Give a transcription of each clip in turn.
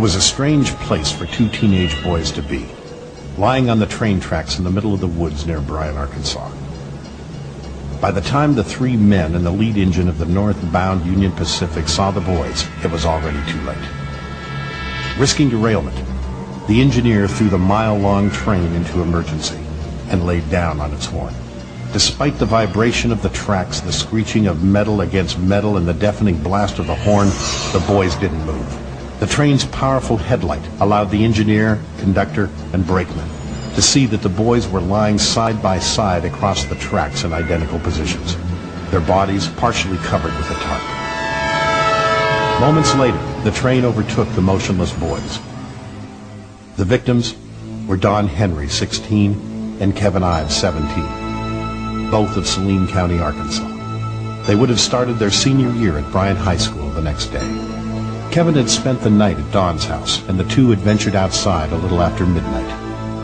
was a strange place for two teenage boys to be, lying on the train tracks in the middle of the woods near Bryan, Arkansas. By the time the three men in the lead engine of the northbound Union Pacific saw the boys, it was already too late. Risking derailment, the engineer threw the mile-long train into emergency and laid down on its horn. Despite the vibration of the tracks, the screeching of metal against metal, and the deafening blast of the horn, the boys didn't move. The train's powerful headlight allowed the engineer, conductor, and brakeman to see that the boys were lying side by side across the tracks in identical positions, their bodies partially covered with a tarp. Moments later, the train overtook the motionless boys. The victims were Don Henry, 16, and Kevin Ives, 17, both of Saline County, Arkansas. They would have started their senior year at Bryan High School the next day. Kevin had spent the night at Don's house, and the two had ventured outside a little after midnight,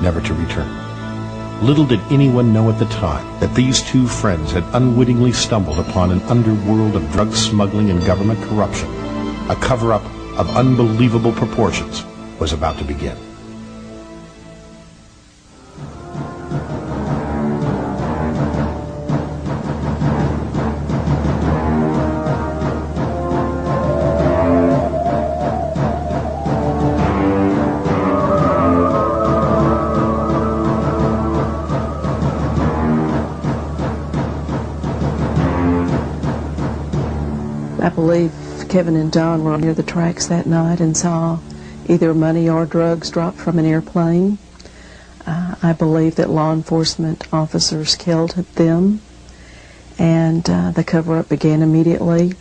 never to return. Little did anyone know at the time that these two friends had unwittingly stumbled upon an underworld of drug smuggling and government corruption. A cover-up of unbelievable proportions was about to begin. I believe Kevin and Don were near the tracks that night and saw either money or drugs dropped from an airplane. I believe that law enforcement officers killed them, and the cover-up began immediately,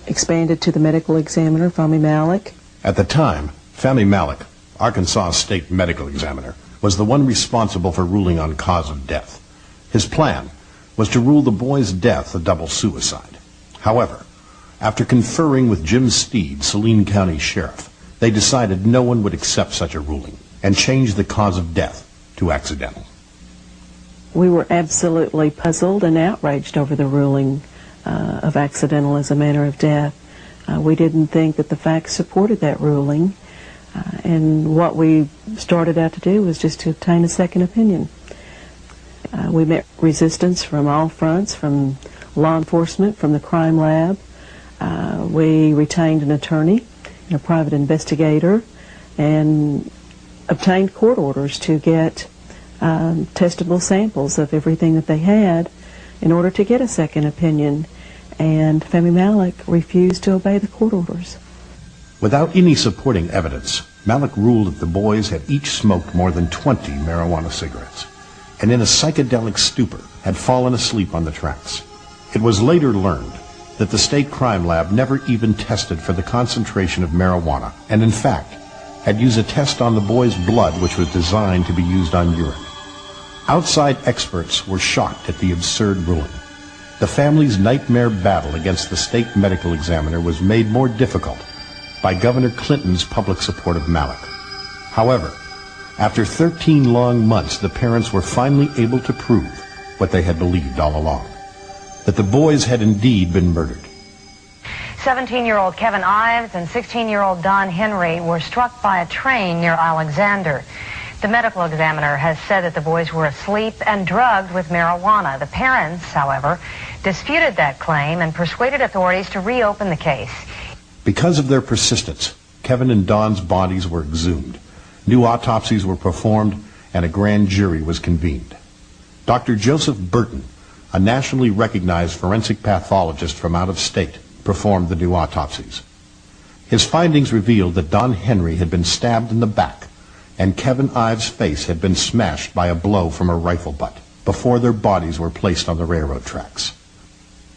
expanded to the medical examiner, Fahmy Malek. At the time, Fahmy Malek, Arkansas State Medical Examiner, was the one responsible for ruling on cause of death. His plan was to rule the boys' death a double suicide. However, after conferring with Jim Steed, Saline County Sheriff, they decided no one would accept such a ruling and changed the cause of death to accidental. We were absolutely puzzled and outraged over the ruling of accidental as a manner of death. We didn't think that the facts supported that ruling, and what we started out to do was just to obtain a second opinion. We met resistance from all fronts, from law enforcement, from the crime lab. We retained an attorney and a private investigator and obtained court orders to get testable samples of everything that they had in order to get a second opinion, and Fahmy Malek refused to obey the court orders. Without any supporting evidence, Malek ruled that the boys had each smoked more than 20 marijuana cigarettes, and in a psychedelic stupor had fallen asleep on the tracks. It was later learned that the state crime lab never even tested for the concentration of marijuana, and in fact had used a test on the boys' blood which was designed to be used on urine. Outside experts were shocked at the absurd ruling. The family's nightmare battle against the state medical examiner was made more difficult by Governor Clinton's public support of Malek. However, after 13 long months, the parents were finally able to prove what they had believed all along, that the boys had indeed been murdered. 17-year-old Kevin Ives and 16-year-old Don Henry were struck by a train near Alexander. The medical examiner has said that the boys were asleep and drugged with marijuana. The parents, however, disputed that claim and persuaded authorities to reopen the case. Because of their persistence, Kevin and Don's bodies were exhumed. New autopsies were performed, and a grand jury was convened. Dr. Joseph Burton, a nationally recognized forensic pathologist from out of state, performed the new autopsies. His findings revealed that Don Henry had been stabbed in the back, and Kevin Ives' face had been smashed by a blow from a rifle butt before their bodies were placed on the railroad tracks.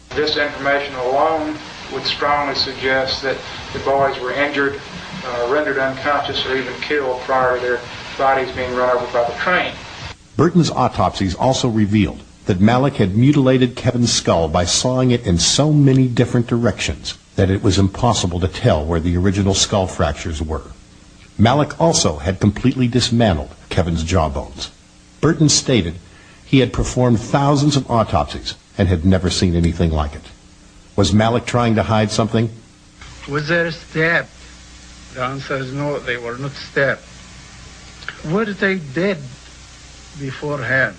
This information alone would strongly suggest that the boys were injured, rendered unconscious, or even killed prior to their bodies being run over by the train. Burton's autopsies also revealed that Malek had mutilated Kevin's skull by sawing it in so many different directions that it was impossible to tell where the original skull fractures were. Malek also had completely dismantled Kevin's jawbones. Burton stated he had performed thousands of autopsies and had never seen anything like it. Was Malek trying to hide something? Was there a stab? The answer is no, they were not stabbed. Were they dead beforehand?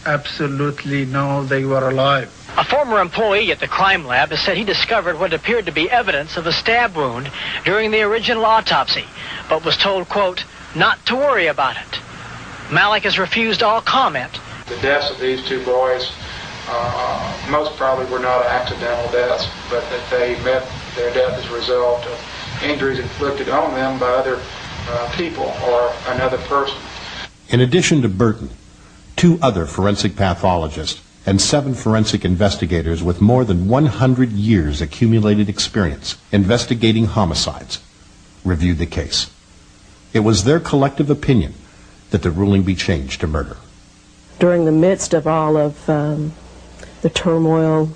Absolutely no, they were alive. A former employee at the crime lab has said he discovered what appeared to be evidence of a stab wound during the original autopsy, but was told, quote, not to worry about it. Malik has refused all comment. The deaths of these two boys most probably were not accidental deaths, but that they met their death as a result of injuries inflicted on them by other people or another person. In addition to Burton, 2 other forensic pathologists and 7 forensic investigators with more than 100 years accumulated experience investigating homicides reviewed the case. It was their collective opinion that the ruling be changed to murder. During the midst of all of the turmoil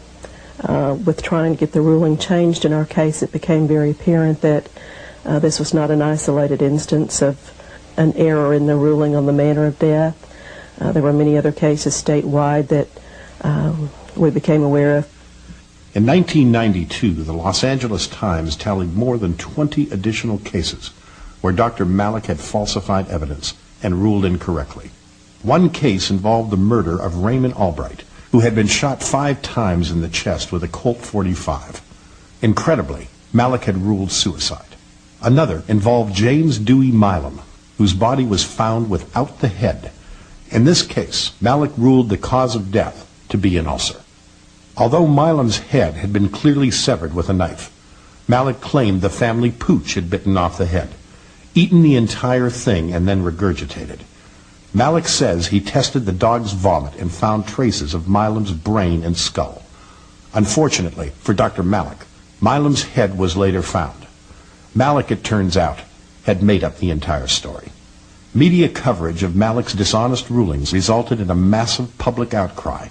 with trying to get the ruling changed in our case, it became very apparent that this was not an isolated instance of an error in the ruling on the manner of death. There were many other cases statewide that we became aware of. In 1992, the Los Angeles Times tallied more than 20 additional cases where Dr. Malik had falsified evidence and ruled incorrectly. One case involved the murder of Raymond Albright, who had been shot 5 times in the chest with a Colt .45. Incredibly, Malik had ruled suicide. Another involved James Dewey Milam, whose body was found without the head. In this case, Malik ruled the cause of death to be an ulcer. Although Milam's head had been clearly severed with a knife, Malik claimed the family pooch had bitten off the head, eaten the entire thing, and then regurgitated. Malik says he tested the dog's vomit and found traces of Milam's brain and skull. Unfortunately for Dr. Malik, Milam's head was later found. Malik, it turns out, had made up the entire story. Media coverage of Malik's dishonest rulings resulted in a massive public outcry,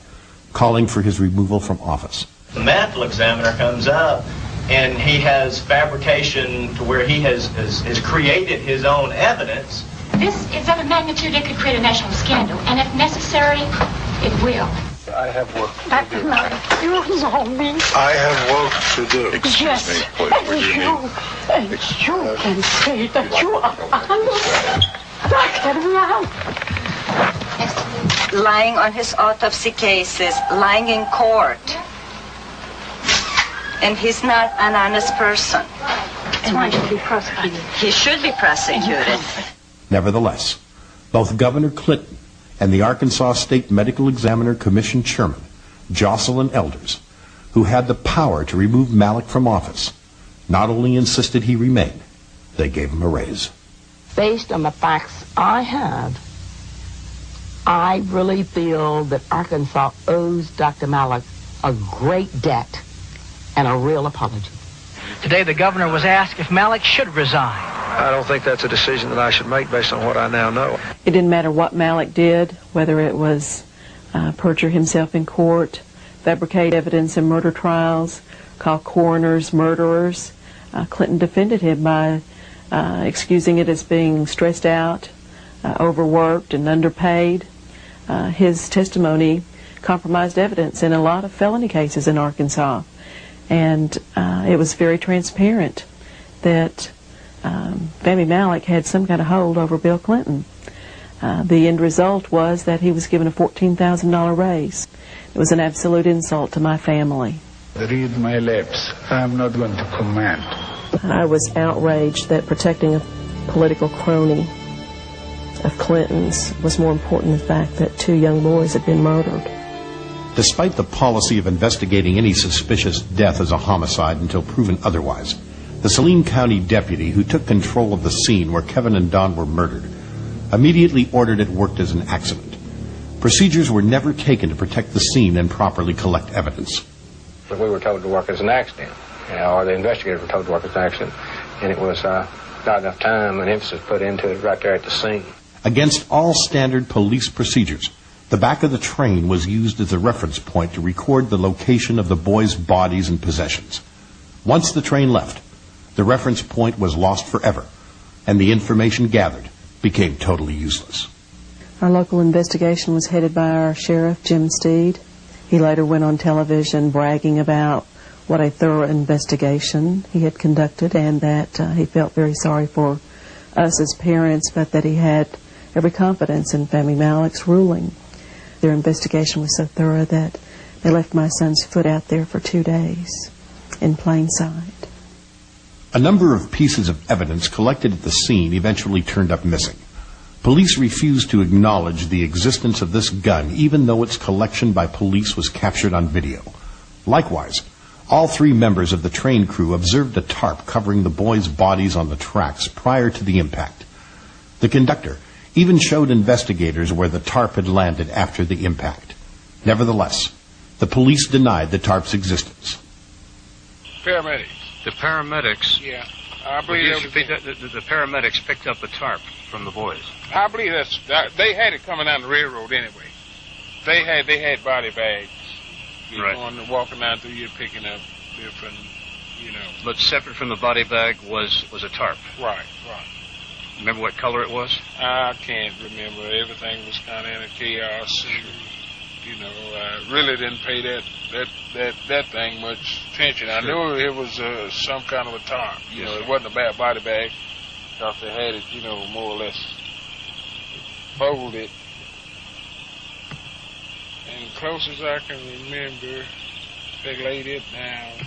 calling for his removal from office. The medical examiner comes up and he has fabrication to where he has created his own evidence. This is of a magnitude that could create a national scandal, and if necessary, it will. I have work to Dr. do. Malik, you know me. I have work to do. Yes, and you can say that you are honest. Dr. Malik. Lying on his autopsy cases, lying in court. And he's not an honest person. That's why he should be prosecuted. He should be prosecuted. Nevertheless, both Governor Clinton and the Arkansas State Medical Examiner Commission Chairman, Jocelyn Elders, who had the power to remove Malik from office, not only insisted he remain, they gave him a raise. Based on the facts I have, I really feel that Arkansas owes Dr. Malik a great debt and a real apology. Today, the governor was asked if Malik should resign. I don't think that's a decision that I should make based on what I now know. It didn't matter what Malik did, whether it was perjure himself in court, fabricate evidence in murder trials, call coroners murderers. Clinton defended him by excusing it as being stressed out, overworked, and underpaid. His testimony compromised evidence in a lot of felony cases in Arkansas. And it was very transparent that Fahmy Malik had some kind of hold over Bill Clinton. The end result was that he was given a $14,000 raise. It was an absolute insult to my family. Read my lips. I'm not going to comment. I was outraged that protecting a political crony of Clinton's was more important than the fact that 2 young boys had been murdered. Despite the policy of investigating any suspicious death as a homicide until proven otherwise, the Saline County deputy who took control of the scene where Kevin and Don were murdered immediately ordered it worked as an accident. Procedures were never taken to protect the scene and properly collect evidence. We were told to work as an accident, or the investigators were told to work as an accident, and it was not enough time and emphasis put into it right there at the scene. Against all standard police procedures, the back of the train was used as a reference point to record the location of the boys' bodies and possessions. Once the train left, the reference point was lost forever, and the information gathered became totally useless. Our local investigation was headed by our sheriff, Jim Steed. He later went on television bragging about what a thorough investigation he had conducted, and that he felt very sorry for us as parents, but that he had every confidence in Family Malik's ruling. Their investigation was so thorough that they left my son's foot out there for 2 days in plain sight. A number of pieces of evidence collected at the scene eventually turned up missing. Police refused to acknowledge the existence of this gun, even though its collection by police was captured on video. Likewise, all 3 members of the train crew observed a tarp covering the boys' bodies on the tracks prior to the impact. The conductor even showed investigators where the tarp had landed after the impact. Nevertheless, the police denied the tarp's existence. Paramedics. The paramedics? Yeah. I believe the paramedics picked up the tarp from the boys. I believe they had it coming down the railroad anyway. They had body bags. Right. Going, walking down through here picking up different, But separate from the body bag was a tarp. Right. Remember what color it was? I can't remember. Everything was kind of in a chaos. I really didn't pay that thing much attention. I knew it was some kind of a tarp. It wasn't a bad body bag because they had it, more or less folded. And close as I can remember, they laid it down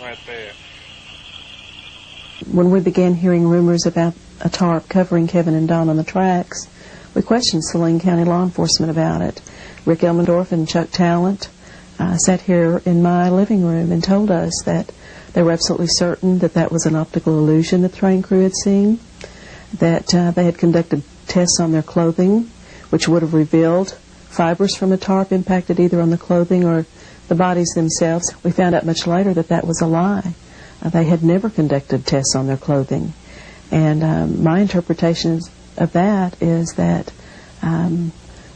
right there. When we began hearing rumors about a tarp covering Kevin and Don on the tracks, we questioned Saline County law enforcement about it. Rick Elmendorf and Chuck Talent sat here in my living room and told us that they were absolutely certain that that was an optical illusion the train crew had seen, that they had conducted tests on their clothing, which would have revealed fibers from a tarp impacted either on the clothing or the bodies themselves. We found out much later that that was a lie. They had never conducted tests on their clothing. And my interpretation of that is that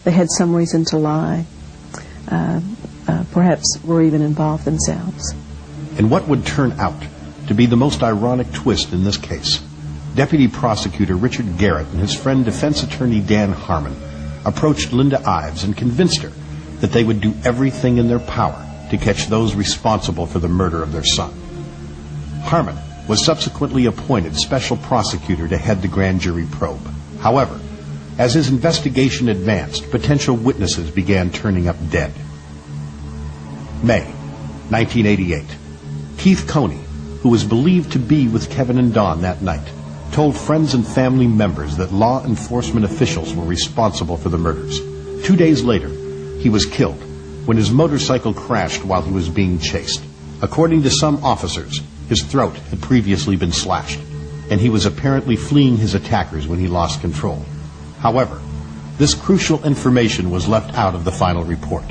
they had some reason to lie. Perhaps were even involved themselves. In what would turn out to be the most ironic twist in this case, Deputy Prosecutor Richard Garrett and his friend defense attorney Dan Harmon approached Linda Ives and convinced her that they would do everything in their power to catch those responsible for the murder of their son. Harmon was subsequently appointed special prosecutor to head the grand jury probe. However, as his investigation advanced, potential witnesses began turning up dead. May 1988. Keith Coney, who was believed to be with Kevin and Don that night, told friends and family members that law enforcement officials were responsible for the murders. 2 days later, he was killed when his motorcycle crashed while he was being chased. According to some officers, his throat had previously been slashed, and he was apparently fleeing his attackers when he lost control. However, this crucial information was left out of the final report.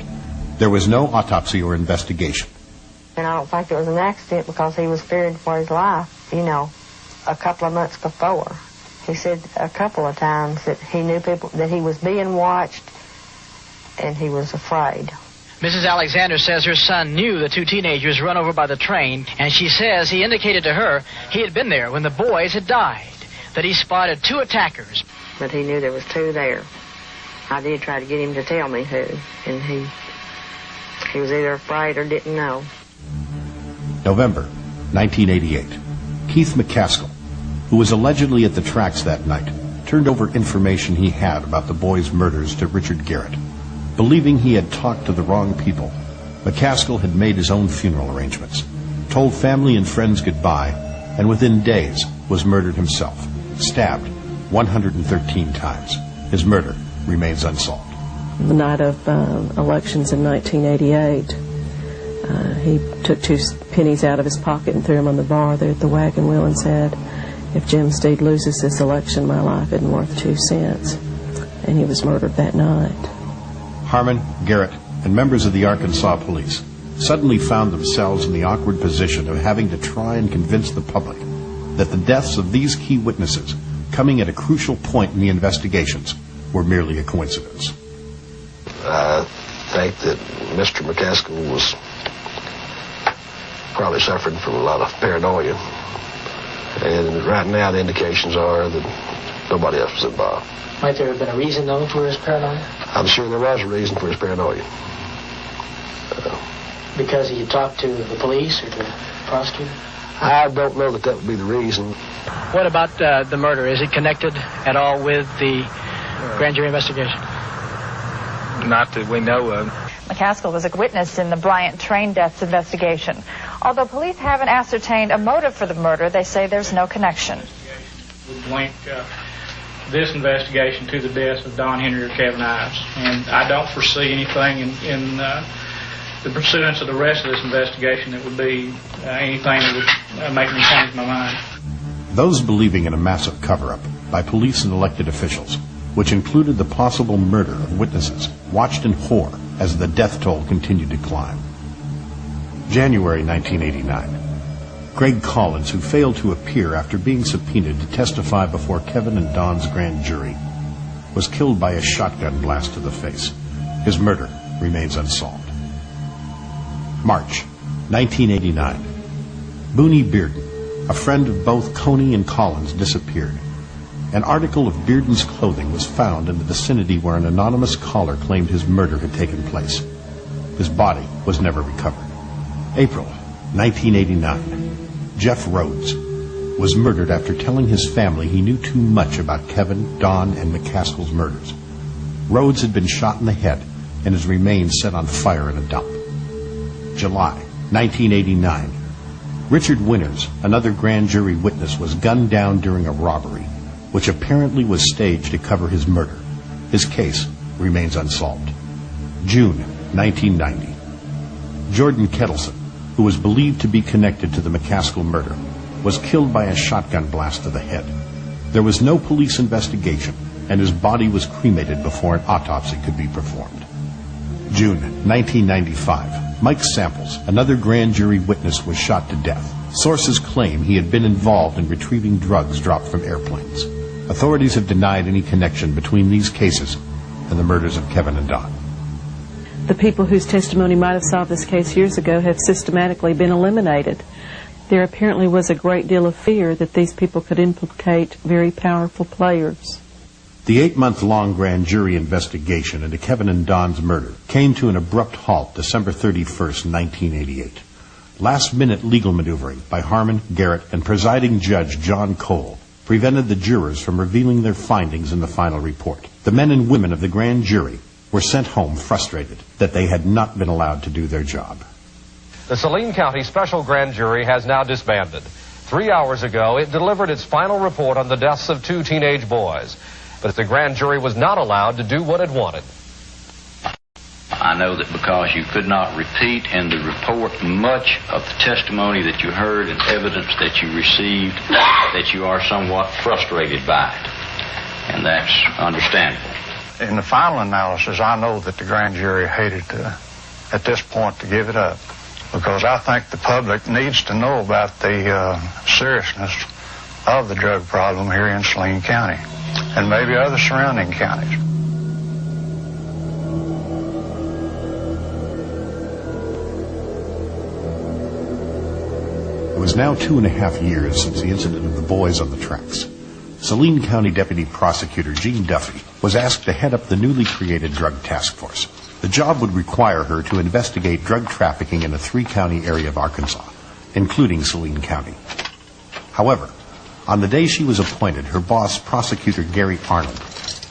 There was no autopsy or investigation. And I don't think it was an accident because he was fearing for his life, a couple of months before. He said a couple of times that he knew people, that he was being watched, and he was afraid. Mrs. Alexander says her son knew the 2 teenagers run over by the train, and she says he indicated to her he had been there when the boys had died, that he spotted 2 attackers. But he knew there was 2 there. I did try to get him to tell me who, and he was either afraid or didn't know. November 1988. Keith McCaskill, who was allegedly at the tracks that night, turned over information he had about the boys' murders to Richard Garrett. Believing he had talked to the wrong people, McCaskill had made his own funeral arrangements, told family and friends goodbye, and within days was murdered himself, stabbed 113 times. His murder remains unsolved. The night of elections in 1988, he took 2 pennies out of his pocket and threw them on the bar there at the Wagon Wheel and said, "If Jim Steed loses this election, my life isn't worth 2 cents." And he was murdered that night. Harmon, Garrett, and members of the Arkansas police suddenly found themselves in the awkward position of having to try and convince the public that the deaths of these key witnesses, coming at a crucial point in the investigations, were merely a coincidence. I think that Mr. McCaskill was probably suffering from a lot of paranoia. And right now the indications are that nobody else was involved. Might there have been a reason, though, for his paranoia? I'm sure there was a reason for his paranoia. because he had talked to the police or the prosecutor? I don't know that that would be the reason. What about the murder? Is it connected at all with the grand jury investigation? Not that we know of. McCaskill was a witness in the Bryant train deaths investigation. Although police haven't ascertained a motive for the murder, they say there's no connection. We link this investigation to the deaths of Don Henry or Kevin Ives, and I don't foresee anything in the pursuance of the rest of this investigation that would be anything that would make me change my mind. Those believing in a massive cover-up by police and elected officials, which included the possible murder of witnesses, watched in horror as the death toll continued to climb. January 1989. Greg Collins, who failed to appear after being subpoenaed to testify before Kevin and Don's grand jury, was killed by a shotgun blast to the face. His murder remains unsolved. March 1989. Booney Bearden, a friend of both Coney and Collins, disappeared. An article of Bearden's clothing was found in the vicinity where an anonymous caller claimed his murder had taken place. His body was never recovered. April 1989. Jeff Rhodes was murdered after telling his family he knew too much about Kevin, Don, and McCaskill's murders. Rhodes had been shot in the head and his remains set on fire in a dump. July 1989. Richard Winters, another grand jury witness, was gunned down during a robbery, which apparently was staged to cover his murder. His case remains unsolved. June 1990. Jordan Kettleson, who was believed to be connected to the McCaskill murder, was killed by a shotgun blast to the head. There was no police investigation, and his body was cremated before an autopsy could be performed. June 1995. Mike Samples, another grand jury witness, was shot to death. Sources claim he had been involved in retrieving drugs dropped from airplanes. Authorities have denied any connection between these cases and the murders of Kevin and Don. The people whose testimony might have solved this case years ago have systematically been eliminated. There apparently was a great deal of fear that these people could implicate very powerful players. The 8-month-long grand jury investigation into Kevin and Don's murder came to an abrupt halt December 31st, 1988. Last-minute legal maneuvering by Harmon, Garrett, and presiding judge John Cole prevented the jurors from revealing their findings in the final report. The men and women of the grand jury were sent home frustrated that they had not been allowed to do their job. The Saline County Special Grand Jury has now disbanded. 3 hours ago, it delivered its final report on the deaths of 2 teenage boys. But the grand jury was not allowed to do what it wanted. I know that because you could not repeat in the report much of the testimony that you heard and evidence that you received, that you are somewhat frustrated by it. And that's understandable. In the final analysis, I know that the grand jury hated at this point to give it up, because I think the public needs to know about the seriousness of the drug problem here in Saline County and maybe other surrounding counties. It was now 2.5 years since the incident of the boys on the tracks. Saline County Deputy Prosecutor Gene Duffy was asked to head up the newly created Drug Task Force. The job would require her to investigate drug trafficking in a 3-county area of Arkansas, including Saline County. However, on the day she was appointed, her boss, Prosecutor Gary Arnold,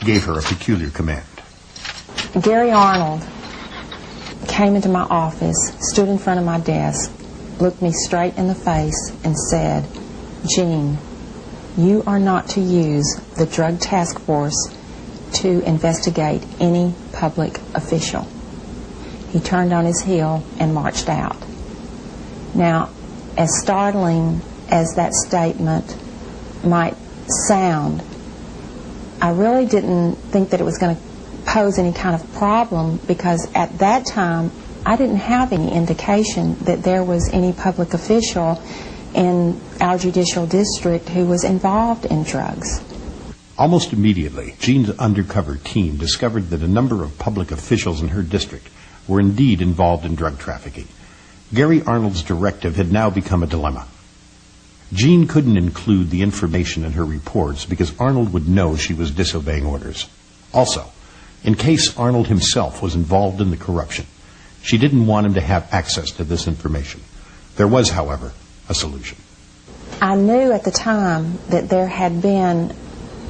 gave her a peculiar command. Gary Arnold came into my office, stood in front of my desk, looked me straight in the face, and said, "Jean, you are not to use the Drug Task Force to investigate any public official." He turned on his heel and marched out. Now, as startling as that statement might sound, I really didn't think that it was going to pose any kind of problem, because at that time I didn't have any indication that there was any public official in our judicial district who was involved in drugs. Almost immediately, Jean's undercover team discovered that a number of public officials in her district were indeed involved in drug trafficking. Gary Arnold's directive had now become a dilemma. Jean couldn't include the information in her reports because Arnold would know she was disobeying orders. Also, in case Arnold himself was involved in the corruption, She didn't want him to have access to this information. There was, however, a solution. I knew at the time that there had been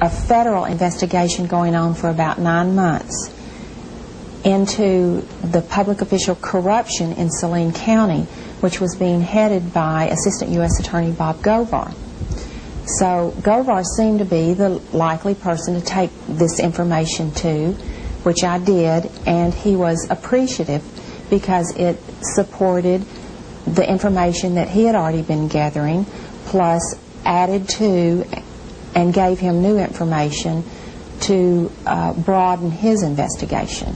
a federal investigation going on for about 9 months into the public official corruption in Saline County, which was being headed by Assistant U.S. Attorney Bob Govar. So Govar seemed to be the likely person to take this information to, which I did, and he was appreciative because it supported the information that he had already been gathering, plus added to and gave him new information to broaden his investigation.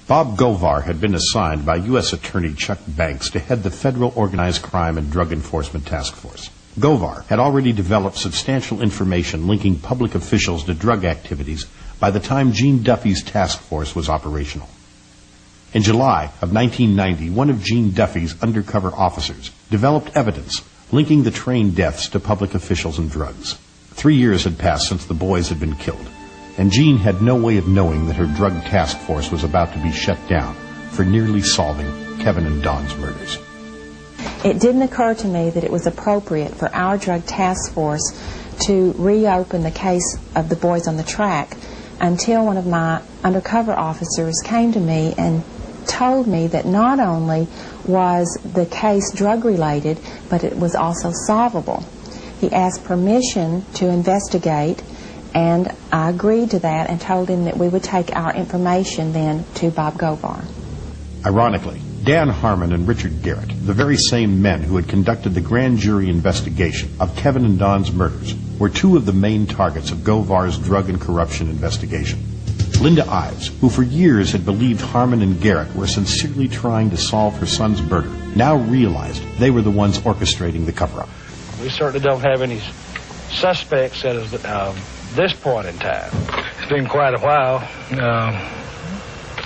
Bob Govar had been assigned by U.S. Attorney Chuck Banks to head the Federal Organized Crime and Drug Enforcement Task Force. Govar had already developed substantial information linking public officials to drug activities by the time Gene Duffy's task force was operational. In July of 1990, one of Gene Duffy's undercover officers developed evidence linking the train deaths to public officials and drugs. 3 years had passed since the boys had been killed, and Gene had no way of knowing that her drug task force was about to be shut down for nearly solving Kevin and Don's murders. It didn't occur to me that it was appropriate for our drug task force to reopen the case of the boys on the track until one of my undercover officers came to me and told me that not only was the case drug-related, but it was also solvable. He asked permission to investigate, and I agreed to that and told him that we would take our information then to Bob Govar. Ironically, Dan Harmon and Richard Garrett, the very same men who had conducted the grand jury investigation of Kevin and Don's murders, were two of the main targets of Govar's drug and corruption investigation. Linda Ives, who for years had believed Harmon and Garrett were sincerely trying to solve her son's murder, now realized they were the ones orchestrating the cover-up. We certainly don't have any suspects at this point in time. It's been quite a while,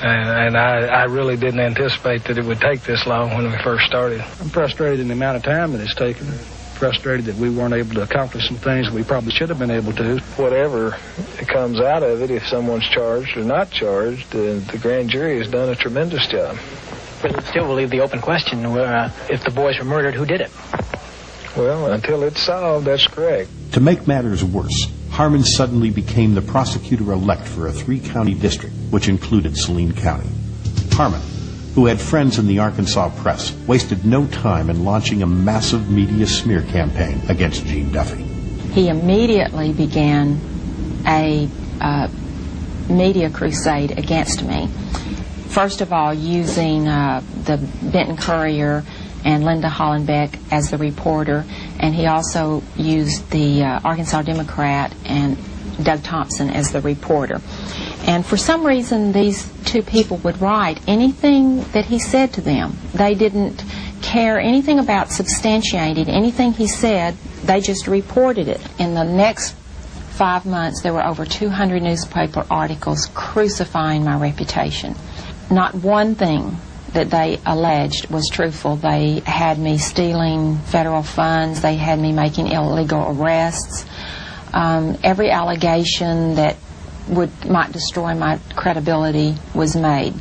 and I really didn't anticipate that it would take this long when we first started. I'm frustrated in the amount of time that it's taken. Frustrated that we weren't able to accomplish some things we probably should have been able to. Whatever comes out of it, if someone's charged or not charged, the grand jury has done a tremendous job. But it still will leave the open question, if the boys were murdered, who did it? Well, until it's solved, that's correct. To make matters worse, Harmon suddenly became the prosecutor-elect for a 3-county district, which included Saline County. Harmon, who had friends in the Arkansas press, wasted no time in launching a massive media smear campaign against Gene Duffy. He immediately began a media crusade against me. First of all, using the Benton Courier and Linda Hollenbeck as the reporter, and he also used the Arkansas Democrat and Doug Thompson as the reporter. And for some reason, these two people would write anything that he said to them. They didn't care anything about substantiating anything he said. They just reported it. In the next 5 months, there were over 200 newspaper articles crucifying my reputation. Not one thing that they alleged was truthful. They had me stealing federal funds. They had me making illegal arrests. Every allegation that might destroy my credibility was made.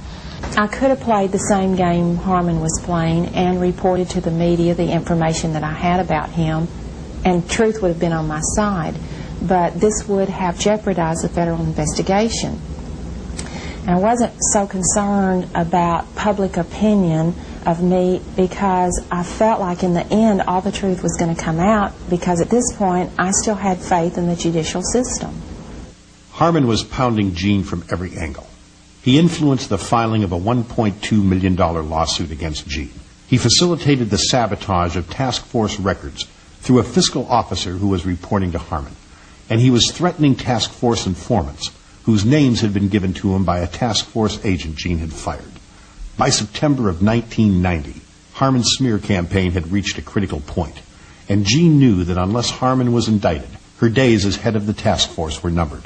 I could have played the same game Harmon was playing and reported to the media the information that I had about him, and truth would have been on my side. But this would have jeopardized the federal investigation. And I wasn't so concerned about public opinion of me because I felt like in the end all the truth was going to come out, because at this point I still had faith in the judicial system. Harmon was pounding Gene from every angle. He influenced the filing of a $1.2 million lawsuit against Gene. He facilitated the sabotage of task force records through a fiscal officer who was reporting to Harmon. And he was threatening task force informants whose names had been given to him by a task force agent Gene had fired. By September of 1990, Harmon's smear campaign had reached a critical point, and Gene knew that unless Harmon was indicted, her days as head of the task force were numbered.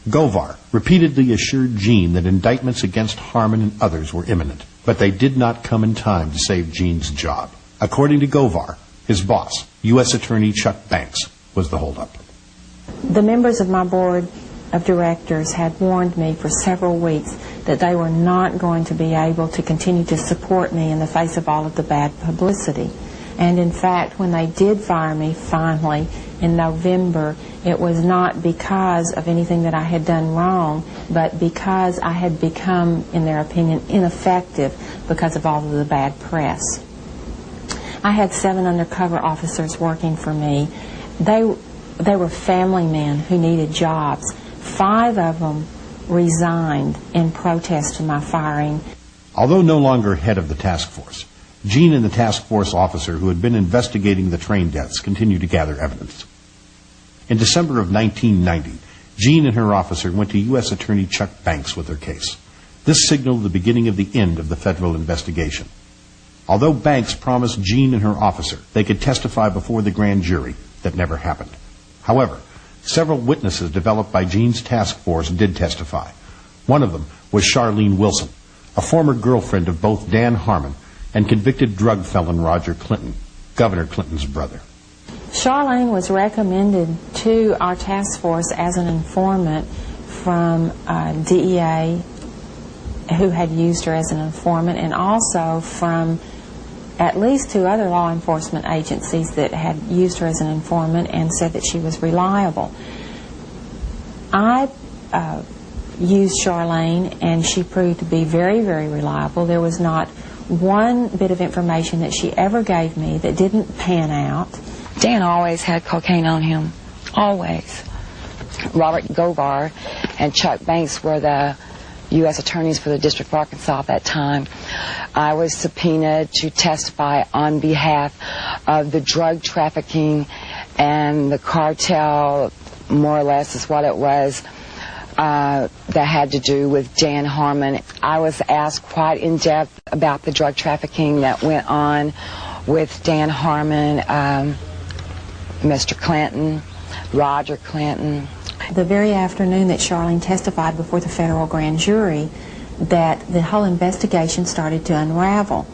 Govar repeatedly assured Gene that indictments against Harmon and others were imminent, but they did not come in time to save Gene's job. According to Govar, his boss, U.S. Attorney Chuck Banks, was the holdup. The members of my board of directors had warned me for several weeks that they were not going to be able to continue to support me in the face of all of the bad publicity. And in fact, when they did fire me finally in November, it was not because of anything that I had done wrong, but because I had become, in their opinion, ineffective because of all of the bad press. I had 7 undercover officers working for me. They were family men who needed jobs. 5 of them resigned in protest to my firing. Although no longer head of the task force, Jean and the task force officer who had been investigating the train deaths continued to gather evidence. In December of 1990, Jean and her officer went to U.S. Attorney Chuck Banks with their case. This signaled the beginning of the end of the federal investigation. Although Banks promised Jean and her officer they could testify before the grand jury, that never happened. However, several witnesses developed by Jean's task force did testify. One of them was Charlene Wilson, a former girlfriend of both Dan Harmon and convicted drug felon Roger Clinton, Governor Clinton's brother. Charlene was recommended to our task force as an informant from DEA, who had used her as an informant, and also from at least 2 other law enforcement agencies that had used her as an informant and said that she was reliable. I used Charlene, and she proved to be very, very reliable. There was not one bit of information that she ever gave me that didn't pan out. Dan always had cocaine on him, always. Robert Govar and Chuck Banks were the U.S. attorneys for the District of Arkansas at that time. I was subpoenaed to testify on behalf of the drug trafficking and the cartel, more or less is what it was, that had to do with Dan Harmon. I was asked quite in depth about the drug trafficking that went on with Dan Harmon, Mr. Clinton, Roger Clinton. The very afternoon that Charlene testified before the federal grand jury, that the whole investigation started to unravel.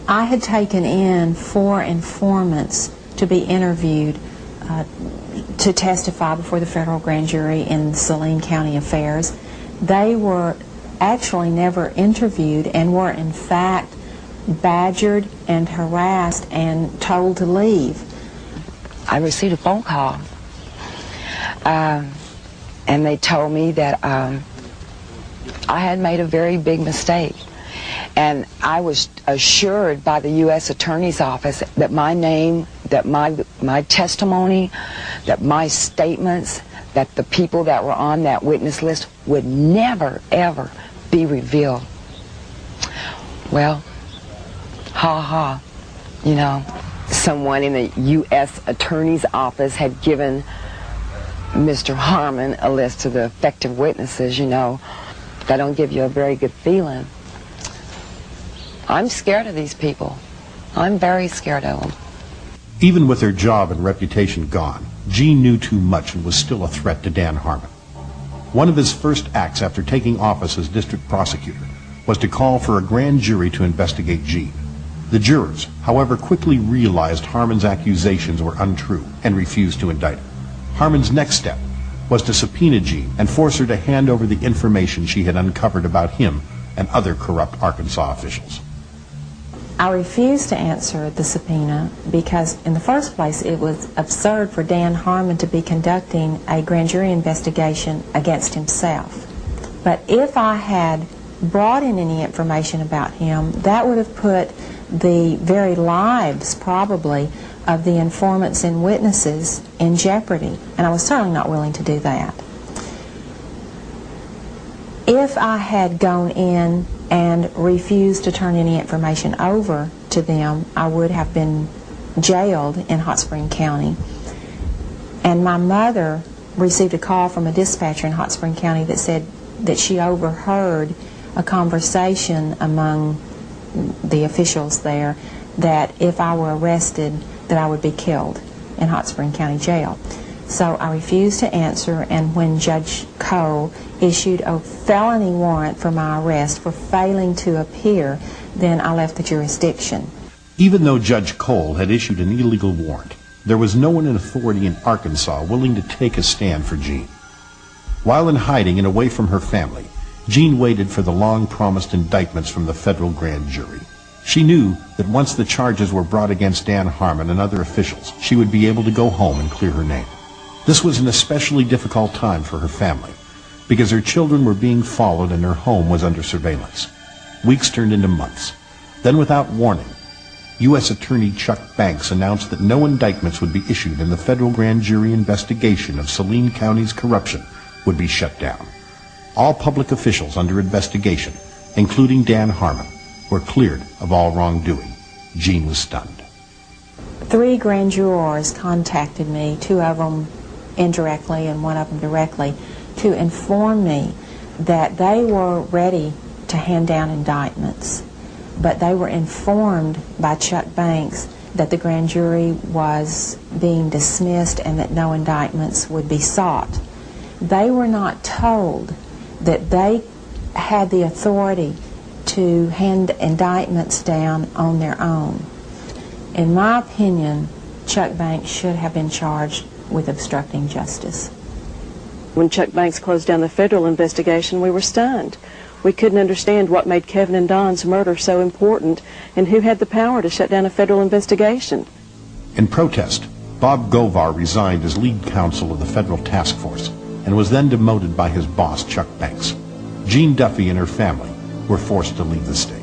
I had taken in 4 informants to be interviewed to testify before the federal grand jury in Saline County affairs. They were actually never interviewed and were in fact badgered and harassed and told to leave. I received a phone call, and they told me that I had made a very big mistake, and I was assured by the U.S. Attorney's Office that my name, that my testimony, that my statements, that the people that were on that witness list would never, ever be revealed. Well, ha, you know. Someone in the U.S. Attorney's Office had given Mr. Harmon a list of the effective witnesses, you know. That don't give you a very good feeling. I'm scared of these people. I'm very scared of them. Even with her job and reputation gone, Jean knew too much and was still a threat to Dan Harmon. One of his first acts after taking office as district prosecutor was to call for a grand jury to investigate Jean. The jurors, however, quickly realized Harmon's accusations were untrue and refused to indict her. Harmon's next step was to subpoena Jean and force her to hand over the information she had uncovered about him and other corrupt Arkansas officials. I refused to answer the subpoena because, in the first place, it was absurd for Dan Harmon to be conducting a grand jury investigation against himself. But if I had brought in any information about him, that would have put the very lives, probably, of the informants and witnesses in jeopardy, and I was certainly not willing to do that. If I had gone in and refused to turn any information over to them, I would have been jailed in Hot Spring County. And my mother received a call from a dispatcher in Hot Spring County that said that she overheard a conversation among the officials there that if I were arrested, that I would be killed in Hot Spring County Jail. So I refused to answer, and when Judge Cole issued a felony warrant for my arrest for failing to appear, then I left the jurisdiction. Even though Judge Cole had issued an illegal warrant, there was no one in authority in Arkansas willing to take a stand for Jean. While in hiding and away from her family, Jean waited for the long-promised indictments from the federal grand jury. She knew that once the charges were brought against Dan Harmon and other officials, she would be able to go home and clear her name. This was an especially difficult time for her family, because her children were being followed and her home was under surveillance. Weeks turned into months. Then, without warning, U.S. Attorney Chuck Banks announced that no indictments would be issued and the federal grand jury investigation of Saline County's corruption would be shut down. All public officials under investigation, including Dan Harmon, were cleared of all wrongdoing. Jean was stunned. 3 grand jurors contacted me, 2 of them indirectly and 1 of them directly, to inform me that they were ready to hand down indictments, but they were informed by Chuck Banks that the grand jury was being dismissed and that no indictments would be sought. They were not told that they had the authority to hand indictments down on their own. In my opinion, Chuck Banks should have been charged with obstructing justice. When Chuck Banks closed down the federal investigation, we were stunned. We couldn't understand what made Kevin and Don's murder so important and who had the power to shut down a federal investigation. In protest, Bob Govar resigned as lead counsel of the federal task force and was then demoted by his boss, Chuck Banks. Jean Duffy and her family were forced to leave the state.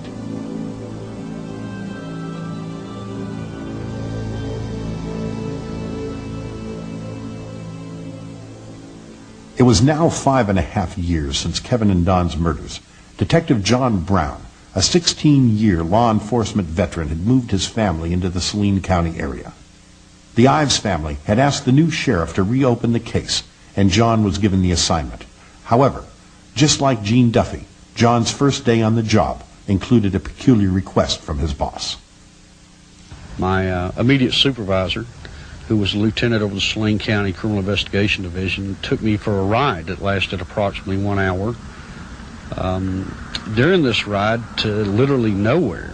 It was now 5.5 years since Kevin and Don's murders. Detective John Brown, a 16-year law enforcement veteran, had moved his family into the Saline County area. The Ives family had asked the new sheriff to reopen the case, and John was given the assignment. However, just like Jean Duffy, John's first day on the job included a peculiar request from his boss. My immediate supervisor, who was a lieutenant over the Saline County Criminal Investigation Division, took me for a ride that lasted approximately 1 hour. During this ride to literally nowhere,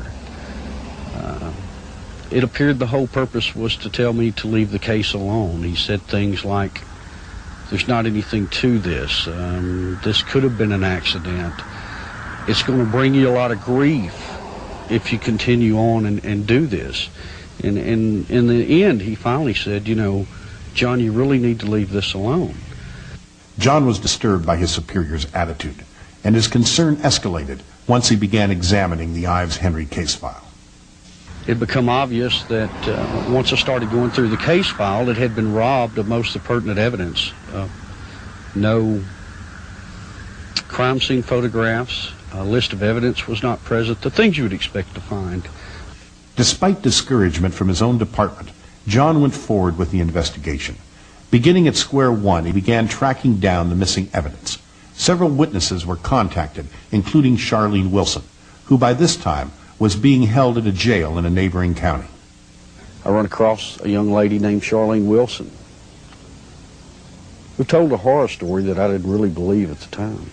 it appeared the whole purpose was to tell me to leave the case alone. He said things like, "There's not anything to this. This could have been an accident. It's going to bring you a lot of grief if you continue on and do this." And in the end, he finally said, "You know, John, you really need to leave this alone." John was disturbed by his superior's attitude, and his concern escalated once he began examining the Ives-Henry case file. It became obvious that once I started going through the case file, it had been robbed of most of the pertinent evidence. No crime scene photographs, a list of evidence was not present, the things you would expect to find. Despite discouragement from his own department, John went forward with the investigation. Beginning at square one, he began tracking down the missing evidence. Several witnesses were contacted, including Charlene Wilson, who by this time was being held at a jail in a neighboring county. I run across a young lady named Charlene Wilson, who told a horror story that I didn't really believe at the time.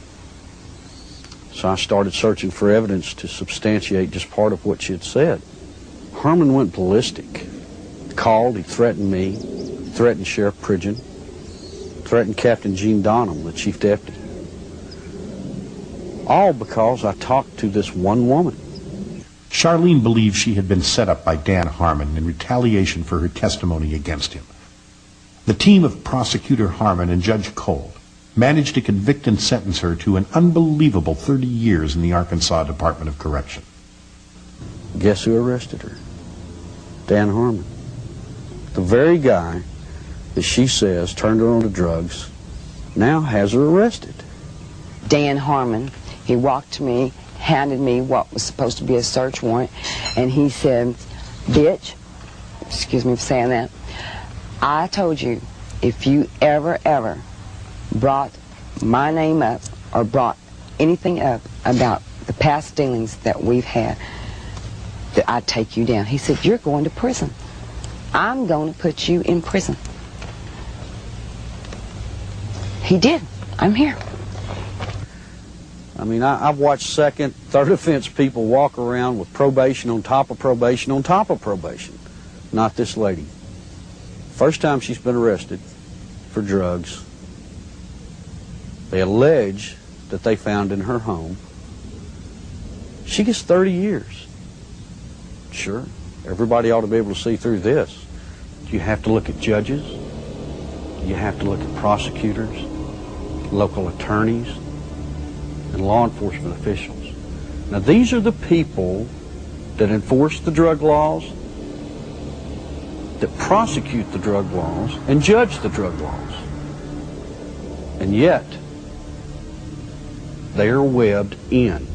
So I started searching for evidence to substantiate just part of what she had said. Harmon went ballistic. He called, he threatened me, threatened Sheriff Pridgeon, threatened Captain Gene Donham, the chief deputy. All because I talked to this one woman. Charlene believed she had been set up by Dan Harmon in retaliation for her testimony against him. The team of Prosecutor Harmon and Judge Cole managed to convict and sentence her to an unbelievable 30 years in the Arkansas Department of Correction. Guess who arrested her? Dan Harmon. The very guy that she says turned her on to drugs now has her arrested. Dan Harmon, he walked to me, handed me what was supposed to be a search warrant, and he said, "Bitch," excuse me for saying that, "I told you if you ever brought my name up or brought anything up about the past dealings that we've had, that I'd take you down." He said, "You're going to prison. I'm going to put you in prison." He did. I'm here. I mean, I've watched second, third offense people walk around with probation on top of probation on top of probation. Not this lady. First time she's been arrested for drugs. They allege that they found in her home, she gets 30 years. Sure, everybody ought to be able to see through this. You have to look at judges. You have to look at prosecutors, local attorneys, and law enforcement officials. Now, these are the people that enforce the drug laws, that prosecute the drug laws, and judge the drug laws. And yet, they are webbed in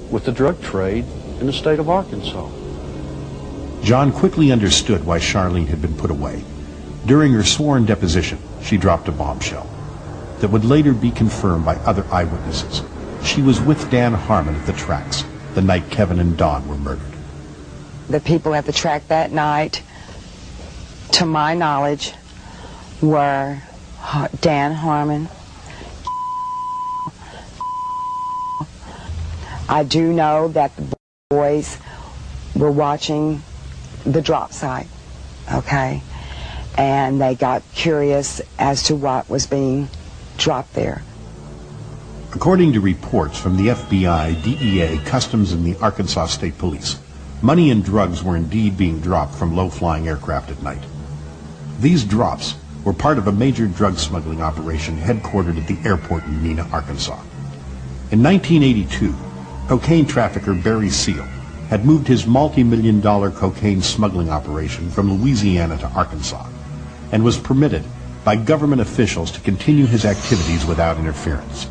with the drug trade in the state of Arkansas. John quickly understood why Charlene had been put away. During her sworn deposition, she dropped a bombshell that would later be confirmed by other eyewitnesses. She was with Dan Harmon at the tracks the night Kevin and Don were murdered. The people at the track that night, to my knowledge, were Dan Harmon. I do know that the boys were watching the drop site, okay? And they got curious as to what was being dropped there. According to reports from the FBI, DEA, Customs, and the Arkansas State Police, money and drugs were indeed being dropped from low-flying aircraft at night. These drops were part of a major drug smuggling operation headquartered at the airport in Mena, Arkansas. In 1982, cocaine trafficker Barry Seal had moved his multi-million-dollar cocaine smuggling operation from Louisiana to Arkansas and was permitted by government officials to continue his activities without interference.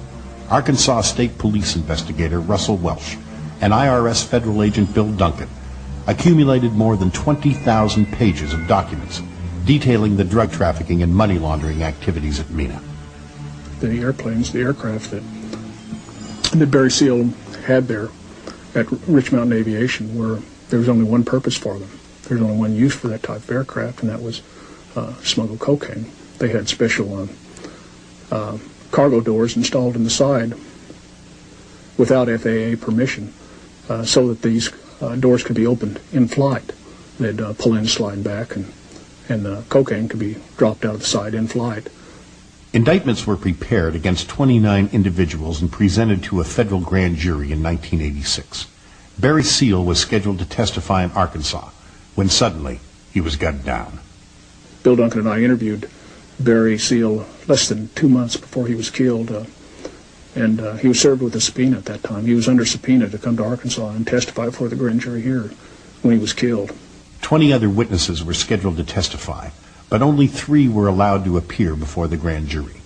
Arkansas State Police investigator Russell Welch and IRS federal agent Bill Duncan accumulated more than 20,000 pages of documents detailing the drug trafficking and money laundering activities at Mena. The airplanes, the aircraft that Barry Seal had there at Rich Mountain Aviation, were there was only one purpose for them. There was only one use for that type of aircraft, and that was smuggle cocaine. They had special cargo doors installed in the side without FAA permission, so that these doors could be opened in flight. They'd pull in, slide back, and cocaine could be dropped out of the side in flight. Indictments were prepared against 29 individuals and presented to a federal grand jury in 1986. Barry Seal was scheduled to testify in Arkansas when suddenly he was gunned down. Bill Duncan and I interviewed Barry Seal less than 2 months before he was killed, and he was served with a subpoena at that time. He was under subpoena to come to Arkansas and testify before the grand jury here when he was killed. 20 other witnesses were scheduled to testify, but only 3 were allowed to appear before the grand jury.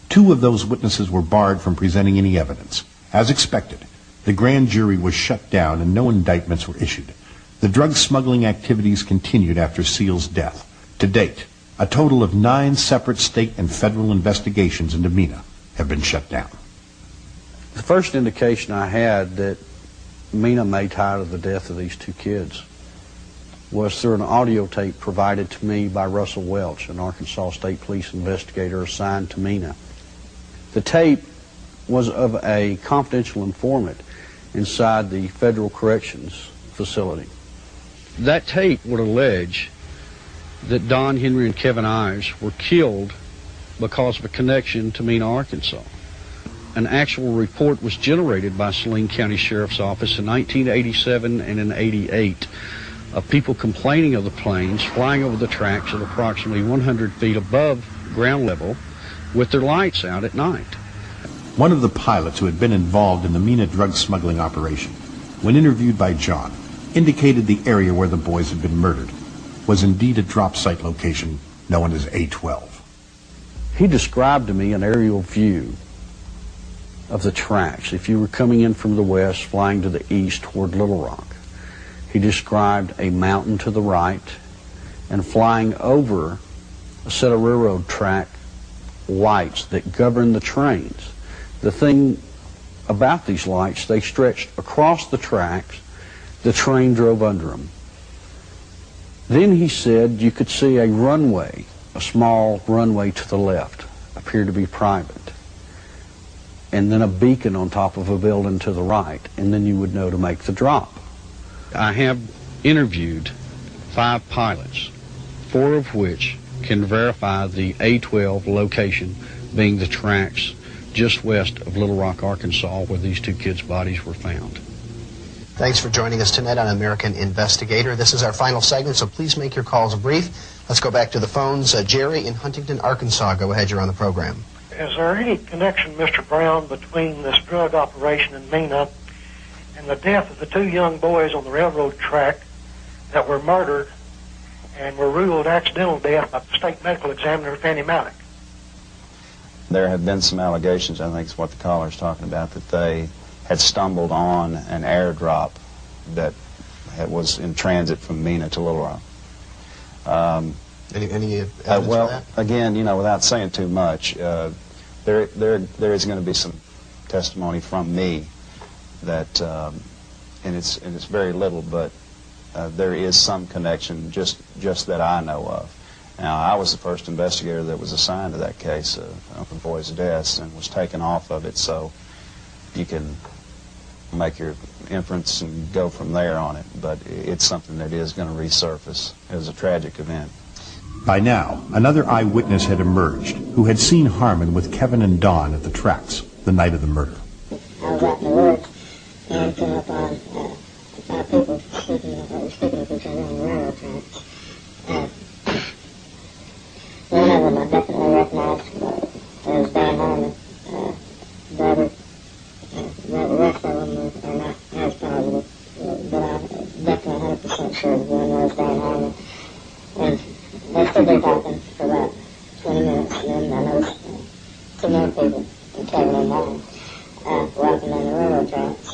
2 of those witnesses were barred from presenting any evidence. As expected, the grand jury was shut down and no indictments were issued. The drug smuggling activities continued after Seal's death. To date, a total of 9 separate state and federal investigations into Mena have been shut down. The first indication I had that Mena may tie to the death of these 2 kids was through an audio tape provided to me by Russell Welch, an Arkansas State Police investigator assigned to Mena. The tape was of a confidential informant inside the Federal Corrections Facility. That tape would allege that Don Henry and Kevin Ayers were killed because of a connection to Mena, Arkansas. An actual report was generated by Saline County Sheriff's Office in 1987 and in 88 of people complaining of the planes flying over the tracks at approximately 100 feet above ground level with their lights out at night. One of the pilots who had been involved in the Mena drug smuggling operation, when interviewed by John, indicated the area where the boys had been murdered was indeed a drop site location known as A12. He described to me an aerial view of the tracks. If you were coming in from the west, flying to the east toward Little Rock, he described a mountain to the right and flying over a set of railroad track lights that govern the trains. The thing about these lights, they stretched across the tracks. The train drove under them. Then he said you could see a runway, a small runway to the left, appeared to be private, and then a beacon on top of a building to the right, and then you would know to make the drop. I have interviewed 5 pilots, 4 of which can verify the A12 location being the tracks just west of Little Rock, Arkansas, where these two kids' bodies were found. Thanks for joining us tonight on American Investigator. This is our final segment, so please make your calls brief. Let's go back to the phones. Jerry in Huntington, Arkansas. Go ahead, you're on the program. Is there any connection, Mr. Brown, between this drug operation in Mena and the death of the two young boys on the railroad track that were murdered and were ruled accidental death by the state medical examiner, Fanny Malik? There have been some allegations, I think is what the caller's talking about, that they had stumbled on an airdrop that was in transit from Mena to Little Rock. Any evidence well, of that? again, without saying too much, there is going to be some testimony from me that, and it's very little, but there is some connection just that I know of. Now, I was the first investigator that was assigned to that case of the boys' deaths and was taken off of it, so you can make your inference and go from there on it, but it's something that is going to resurface as a tragic event. By now, another eyewitness had emerged who had seen Harmon with Kevin and Dawn at the tracks the night of the murder. I was out in the woods and came up on 5 people speaking of each other on the railroad tracks. One of them I definitely recognized as Dan Harmon, brother. The rest of them are not as positive, but I'm definitely 100% sure that one was Dan Harmon. And they stood there talking for about 20 minutes, and then I noticed 2 more people, Kevin and Dawn, walking down the railroad tracks.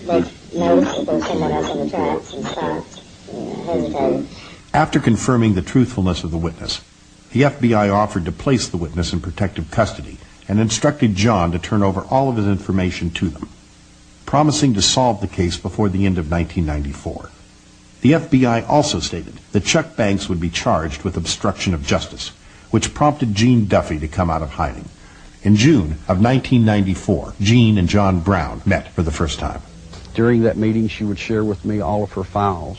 They noticed that there was someone else on the tracks and stopped and hesitated. After confirming the truthfulness of the witness, the FBI offered to place the witness in protective custody and instructed John to turn over all of his information to them, promising to solve the case before the end of 1994. The FBI also stated that Chuck Banks would be charged with obstruction of justice, which prompted Gene Duffy to come out of hiding. In June of 1994, Gene and John Brown met for the first time. During that meeting, she would share with me all of her files.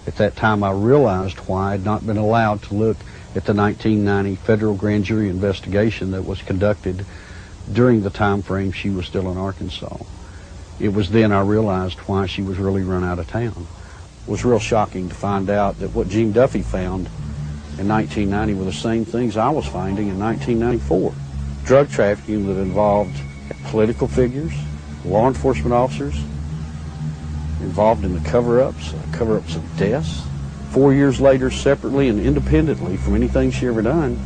At that time, I realized why I had not been allowed to look at the 1990 federal grand jury investigation that was conducted during the time frame she was still in Arkansas. It was then I realized why she was really run out of town. It was real shocking to find out that what Gene Duffy found in 1990 were the same things I was finding in 1994. Drug trafficking that involved political figures, law enforcement officers, involved in the cover-ups of deaths. 4 years later, separately and independently from anything she ever done,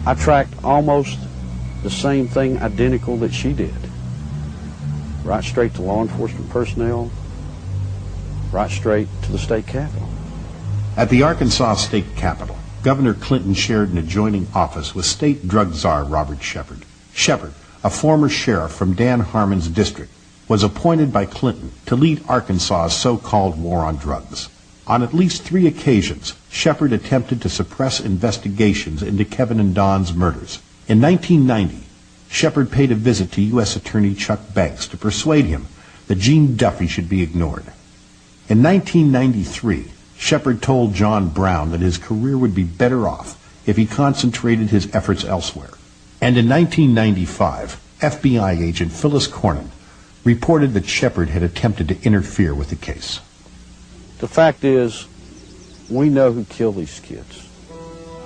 I tracked almost the same thing identical that she did. Right straight to law enforcement personnel, right straight to the state capitol. At the Arkansas State Capitol, Governor Clinton shared an adjoining office with state drug czar Robert Shepard. Shepard, a former sheriff from Dan Harmon's district, was appointed by Clinton to lead Arkansas's so-called war on drugs. On at least 3 occasions, Shepard attempted to suppress investigations into Kevin and Dawn's murders. In 1990, Shepard paid a visit to U.S. Attorney Chuck Banks to persuade him that Gene Duffy should be ignored. In 1993, Shepard told John Brown that his career would be better off if he concentrated his efforts elsewhere. And in 1995, FBI agent Phyllis Cornyn reported that Shepard had attempted to interfere with the case. The fact is, we know who killed these kids.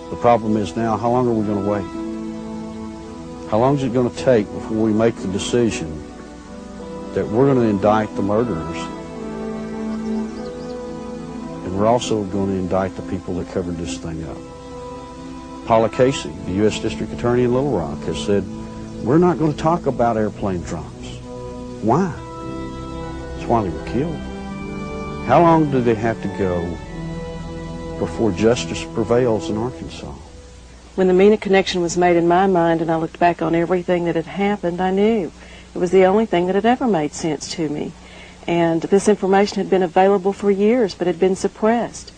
The problem is now, how long are we going to wait? How long is it going to take before we make the decision that we're going to indict the murderers, and we're also going to indict the people that covered this thing up? Paula Casey, the U.S. District Attorney in Little Rock, has said, we're not going to talk about airplane drops. Why? That's why they were killed. How long do they have to go before justice prevails in Arkansas? When the Mena connection was made in my mind and I looked back on everything that had happened, I knew it was the only thing that had ever made sense to me. And this information had been available for years, but had been suppressed.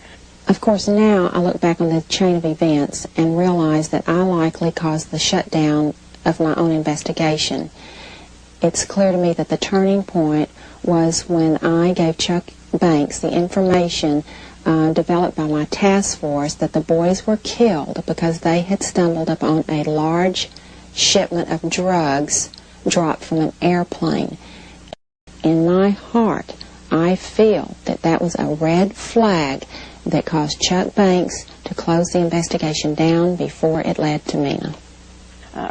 Of course, now I look back on the chain of events and realize that I likely caused the shutdown of my own investigation. It's clear to me that the turning point was when I gave Chuck Banks the information developed by my task force that the boys were killed because they had stumbled upon a large shipment of drugs dropped from an airplane. In my heart, I feel that that was a red flag that caused Chuck Banks to close the investigation down before it led to Mena.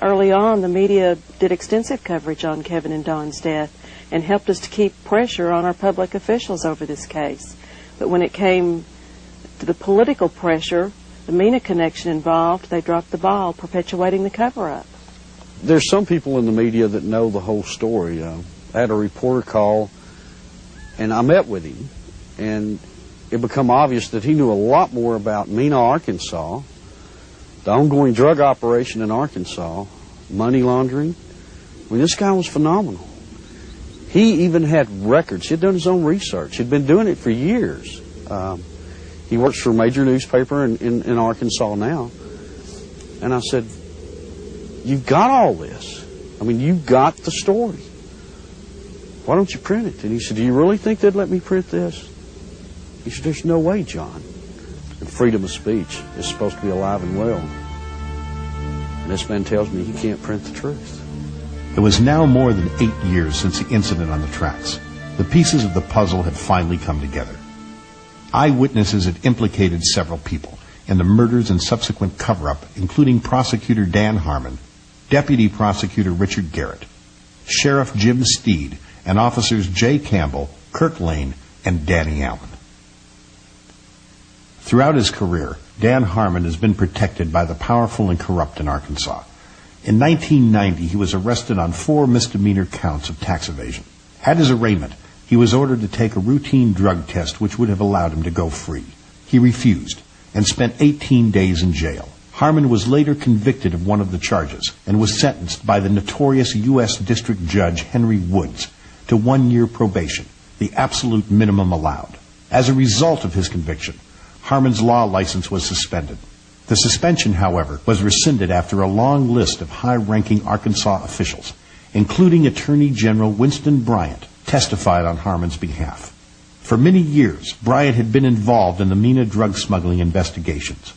Early on, the media did extensive coverage on Kevin and Don's death and helped us to keep pressure on our public officials over this case. But when it came to the political pressure, the Mena connection involved, they dropped the ball, perpetuating the cover-up. There's some people in the media that know the whole story. I had a reporter call, and I met with him, and it became obvious that he knew a lot more about Mena, Arkansas, the ongoing drug operation in Arkansas, money laundering. I mean, this guy was phenomenal. He even had records. He had done his own research. He'd been doing it for years. He works for a major newspaper in Arkansas now. And I said, you've got all this. I mean, you've got the story. Why don't you print it? And he said, do you really think they'd let me print this? He said, there's no way, John. And freedom of speech is supposed to be alive and well. And this man tells me he can't print the truth. It was now more than 8 years since the incident on the tracks. The pieces of the puzzle had finally come together. Eyewitnesses had implicated several people in the murders and subsequent cover-up, including Prosecutor Dan Harmon, Deputy Prosecutor Richard Garrett, Sheriff Jim Steed, and Officers Jay Campbell, Kirk Lane, and Danny Allen. Throughout his career, Dan Harmon has been protected by the powerful and corrupt in Arkansas. In 1990, he was arrested on 4 misdemeanor counts of tax evasion. At his arraignment, he was ordered to take a routine drug test which would have allowed him to go free. He refused and spent 18 days in jail. Harmon was later convicted of one of the charges and was sentenced by the notorious U.S. District Judge Henry Woods to 1-year probation, the absolute minimum allowed. As a result of his conviction, Harmon's law license was suspended. The suspension, however, was rescinded after a long list of high-ranking Arkansas officials, including Attorney General Winston Bryant, testified on Harmon's behalf. For many years, Bryant had been involved in the Mena drug smuggling investigations.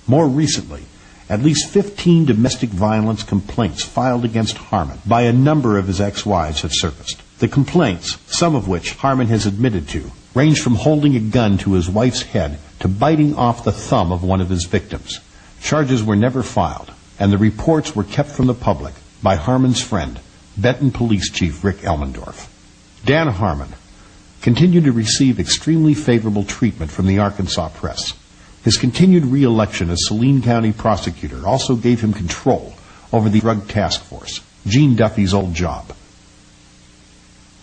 More recently, at least 15 domestic violence complaints filed against Harmon by a number of his ex-wives had surfaced. The complaints, some of which Harmon has admitted to, range from holding a gun to his wife's head to biting off the thumb of one of his victims. Charges were never filed, and the reports were kept from the public by Harmon's friend, Benton Police Chief Rick Elmendorf. Dan Harmon continued to receive extremely favorable treatment from the Arkansas press. His continued re-election as Saline County prosecutor also gave him control over the drug task force, Gene Duffy's old job.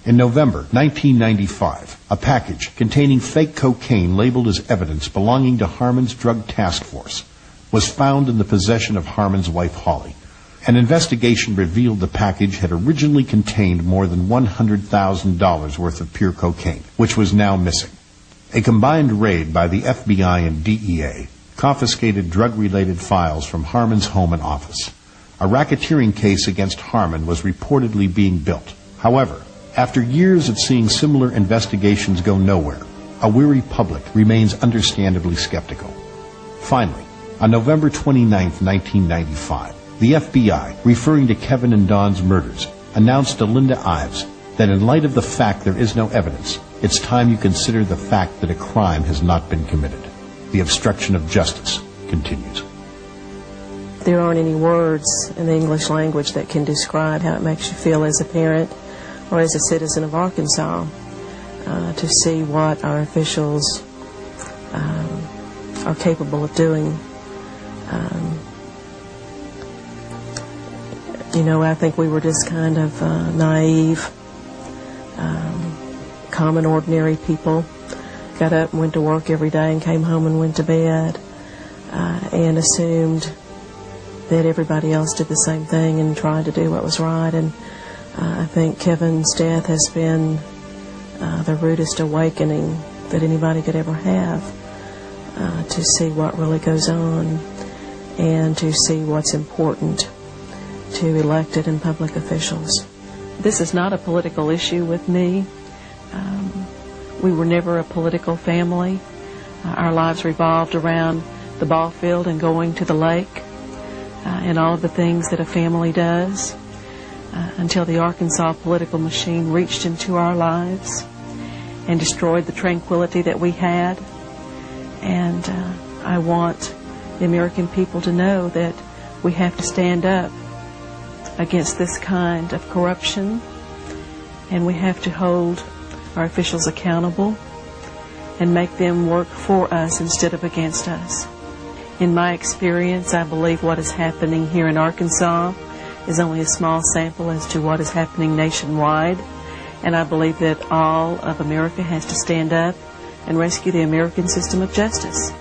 In November 1995, a package containing fake cocaine labeled as evidence belonging to Harmon's drug task force was found in the possession of Harmon's wife, Holly. An investigation revealed the package had originally contained more than $100,000 worth of pure cocaine, which was now missing. A combined raid by the FBI and DEA confiscated drug-related files from Harmon's home and office. A racketeering case against Harmon was reportedly being built. However, after years of seeing similar investigations go nowhere, a weary public remains understandably skeptical. Finally, on November 29, 1995, the FBI, referring to Kevin and Don's murders, announced to Linda Ives that in light of the fact there is no evidence, it's time you consider the fact that a crime has not been committed. The obstruction of justice continues. There aren't any words in the English language that can describe how it makes you feel as a parent or as a citizen of Arkansas to see what our officials are capable of doing. I think we were just kind of naive, common, ordinary people. Got up and went to work every day and came home and went to bed and assumed that everybody else did the same thing and tried to do what was right. And I think Kevin's death has been the rudest awakening that anybody could ever have to see what really goes on and to see what's important to elected and public officials. This is not a political issue with me. We were never a political family. Our lives revolved around the ball field and going to the lake and all of the things that a family does until the Arkansas political machine reached into our lives and destroyed the tranquility that we had. And I want the American people to know that we have to stand up against this kind of corruption, and we have to hold our officials accountable and make them work for us instead of against us. In my experience, I believe what is happening here in Arkansas is only a small sample as to what is happening nationwide, and I believe that all of America has to stand up and rescue the American system of justice.